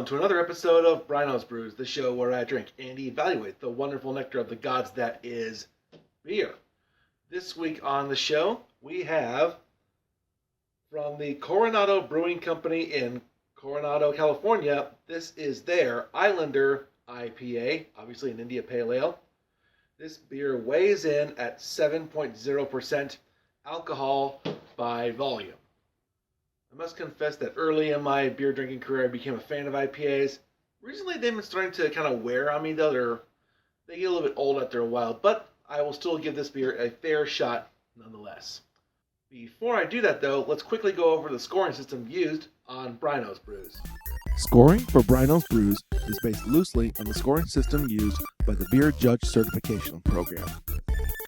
to another episode of Bryno's Brews, the show where I drink and evaluate the wonderful nectar of the gods that is beer. This week on the show, we have from the Coronado Brewing Company in Coronado, California. This is their Islander IPA, obviously an India Pale Ale. This beer weighs in at 7.0% alcohol by volume. I must confess that early in my beer drinking career, I became a fan of IPAs. Recently, they've been starting to kind of wear on me, though. They get a little bit old after a while, but I will still give this beer a fair shot nonetheless. Before I do that, though, let's quickly go over the scoring system used on Bryno's Brews. Scoring for Bryno's Brews is based loosely on the scoring system used by the Beer Judge Certification Program.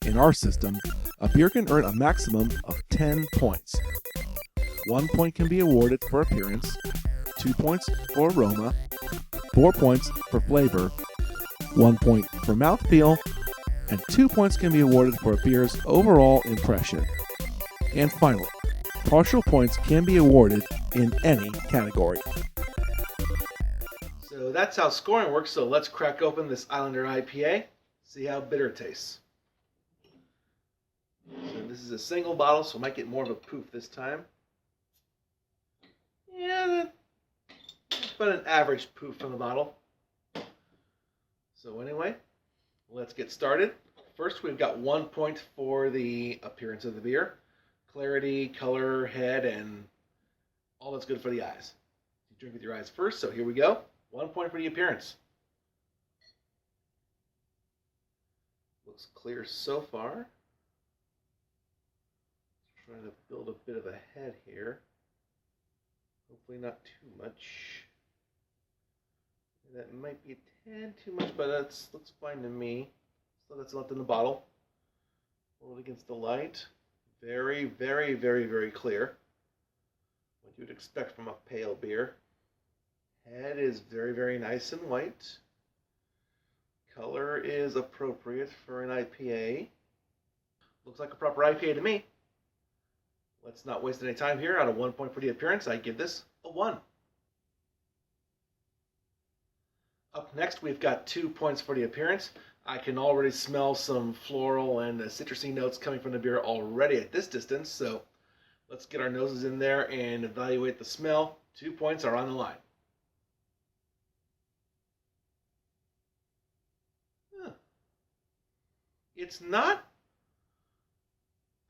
In our system, a beer can earn a maximum of 10 points. 1 point can be awarded for appearance, 2 points for aroma, 4 points for flavor, 1 point for mouthfeel, and 2 points can be awarded for a beer's overall impression. And finally, partial points can be awarded in any category. So that's how scoring works, so let's crack open this Islander IPA, see how bitter it tastes. So this is a single bottle, so I might get more of a poof this time. Yeah, about an average poof from the bottle. So anyway, let's get started. First, we've got 1 point for the appearance of the beer. Clarity, color, head, and all that's good for the eyes. You drink with your eyes first, so here we go. 1 point for the appearance. Looks clear so far. Trying to build a bit of a head here. Hopefully not too much. That might be a tad too much, but that looks fine to me. So that's left in the bottle. Hold it against the light. Very, very, very, very clear. What you would expect from a pale beer. Head is very, very nice and white. Color is appropriate for an IPA. Looks like a proper IPA to me. Let's not waste any time here. Out of 1 point for the appearance, I give this a 1. Up next, we've got 2 points for the appearance. I can already smell some floral and citrusy notes coming from the beer already at this distance, so let's get our noses in there and evaluate the smell. 2 points are on the line. It's not...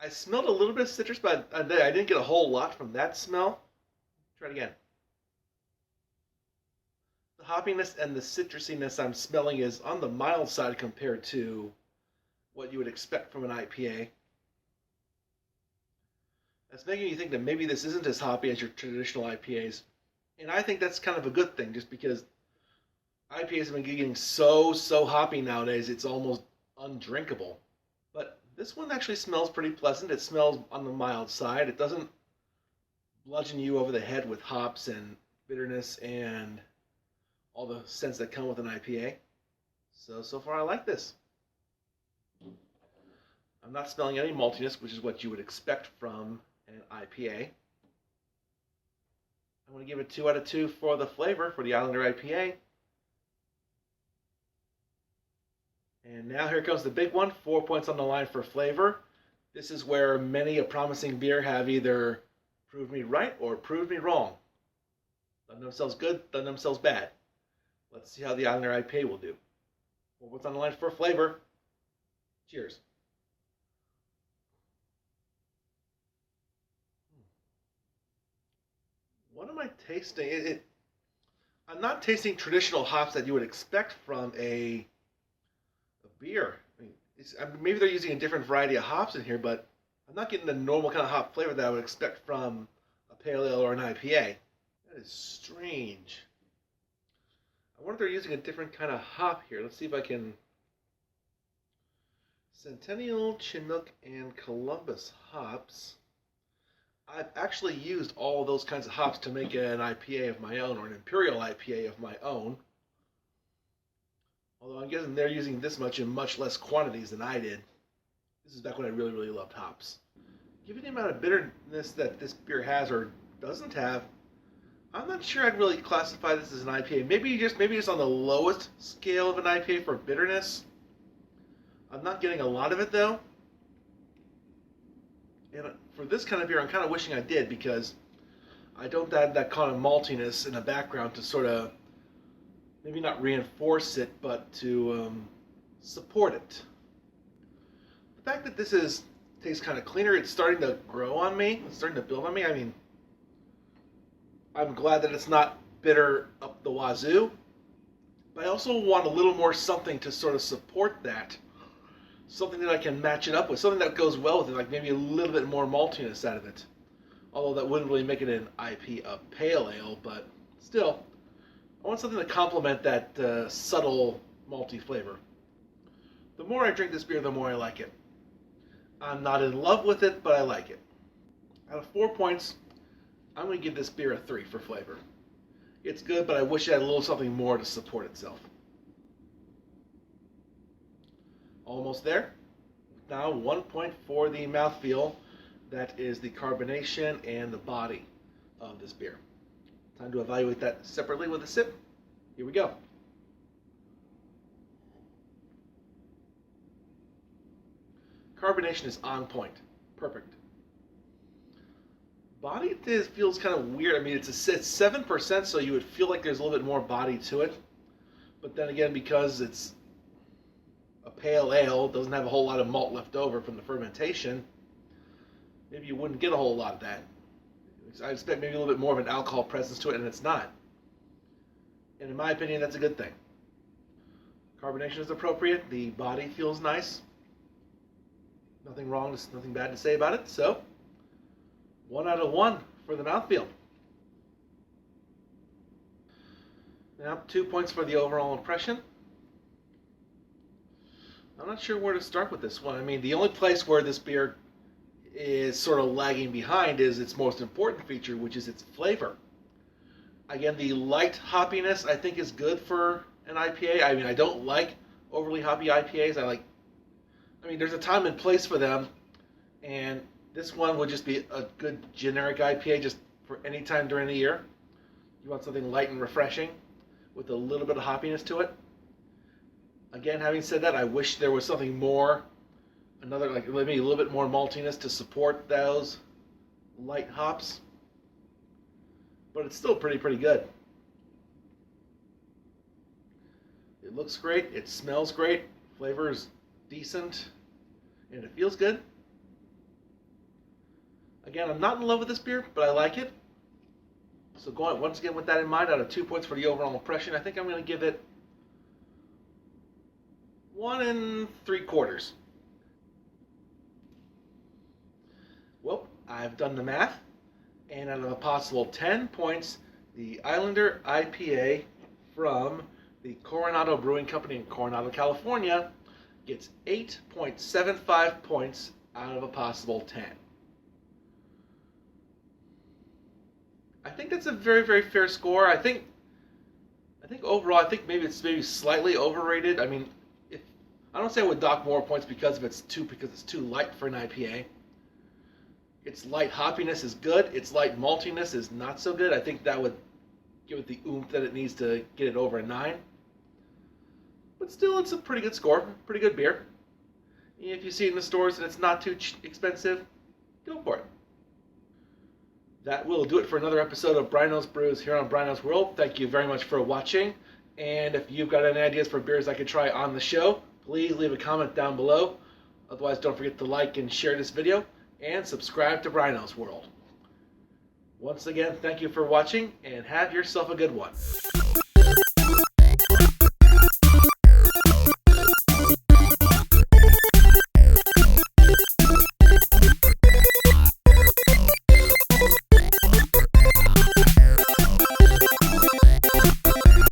I smelled a little bit of citrus, but I didn't get a whole lot from that smell. Try it again. The hoppiness and the citrusiness I'm smelling is on the mild side compared to what you would expect from an IPA. That's making you think that maybe this isn't as hoppy as your traditional IPAs. And I think that's kind of a good thing, just because IPAs have been getting so hoppy nowadays, it's almost undrinkable. But this one actually smells pretty pleasant. It smells on the mild side. It doesn't bludgeon you over the head with hops and bitterness and all the scents that come with an IPA. So far I like this. I'm not smelling any maltiness, which is what you would expect from an IPA. I'm going to give it 2 out of 2 for the flavor for the Islander IPA. And now here comes the big one, 4 points on the line for flavor. This is where many a promising beer have either proved me right or proved me wrong. Done themselves good, done themselves bad. Let's see how the Islander IPA will do. 4 points on the line for flavor. Cheers. What am I tasting? I'm not tasting traditional hops that you would expect from a beer. Maybe they're using a different variety of hops in here, but I'm not getting the normal kind of hop flavor that I would expect from a pale ale or an IPA. That is strange. I wonder if they're using a different kind of hop here. Let's see if I can... Centennial, Chinook, and Columbus hops. I've actually used all those kinds of hops to make an IPA of my own, or an Imperial IPA of my own. Although I'm guessing they're using this much in much less quantities than I did. This is back when I really loved hops. Given the amount of bitterness that this beer has or doesn't have, I'm not sure I'd really classify this as an IPA. Maybe it's on the lowest scale of an IPA for bitterness. I'm not getting a lot of it though. And for this kind of beer, I'm kind of wishing I did, because I don't have that kind of maltiness in the background to sort of maybe not reinforce it, but to support it. The fact that this tastes kind of cleaner, it's starting to grow on me. It's starting to build on me. I mean, I'm glad that it's not bitter up the wazoo, but I also want a little more something to sort of support that. Something that I can match it up with, something that goes well with it, like maybe a little bit more maltiness out of it. Although that wouldn't really make it an IPA pale ale, but still, I want something to complement that subtle malty flavor. The more I drink this beer, the more I like it. I'm not in love with it, but I like it. Out of 4 points, I'm going to give this beer a 3 for flavor. It's good, but I wish it had a little something more to support itself. Almost there. Now 1 point for the mouthfeel. That is the carbonation and the body of this beer. Time to evaluate that separately with a sip. Here we go. Carbonation is on point. Perfect. Body feels kind of weird. I mean, it's 7%, so you would feel like there's a little bit more body to it. But then again, because it's a pale ale, doesn't have a whole lot of malt left over from the fermentation, maybe you wouldn't get a whole lot of that. I expect maybe a little bit more of an alcohol presence to it, and it's not. And in my opinion, that's a good thing. Carbonation is appropriate. The body feels nice. Nothing wrong, nothing bad to say about it. So, 1 out of 1 for the mouthfeel. Now, 2 points for the overall impression. I'm not sure where to start with this one. I mean, the only place where this beer is sort of lagging behind is its most important feature, which is its flavor. Again, the light hoppiness I think is good for an IPA. I mean, I don't like overly hoppy IPAs. I mean, there's a time and place for them, and this one would just be a good generic IPA just for any time during the year. You want something light and refreshing with a little bit of hoppiness to it. Again, having said that, I wish there was something more, like maybe a little bit more maltiness to support those light hops. But it's still pretty good. It looks great, it smells great, flavor is decent, and it feels good. Again, I'm not in love with this beer, but I like it. So going once again with that in mind, out of 2 points for the overall impression, I think I'm going to give it 1 3/4. Well, I've done the math, and out of a possible 10 points, the Islander IPA from the Coronado Brewing Company in Coronado, California gets 8.75 points out of a possible 10. I think that's a very fair score. I think overall, I think maybe it's slightly overrated. I mean, I don't say I would dock more points because it's too light for an IPA. Its light hoppiness is good. Its light maltiness is not so good. I think that would give it the oomph that it needs to get it over a 9. But still, it's a pretty good score. Pretty good beer. If you see it in the stores and it's not too expensive, go for it. That will do it for another episode of Bryno's Brews here on Bryno's World. Thank you very much for watching. And if you've got any ideas for beers I could try on the show, please leave a comment down below. Otherwise, don't forget to like and share this video and subscribe to Bryno's World. Once again, thank you for watching and have yourself a good one.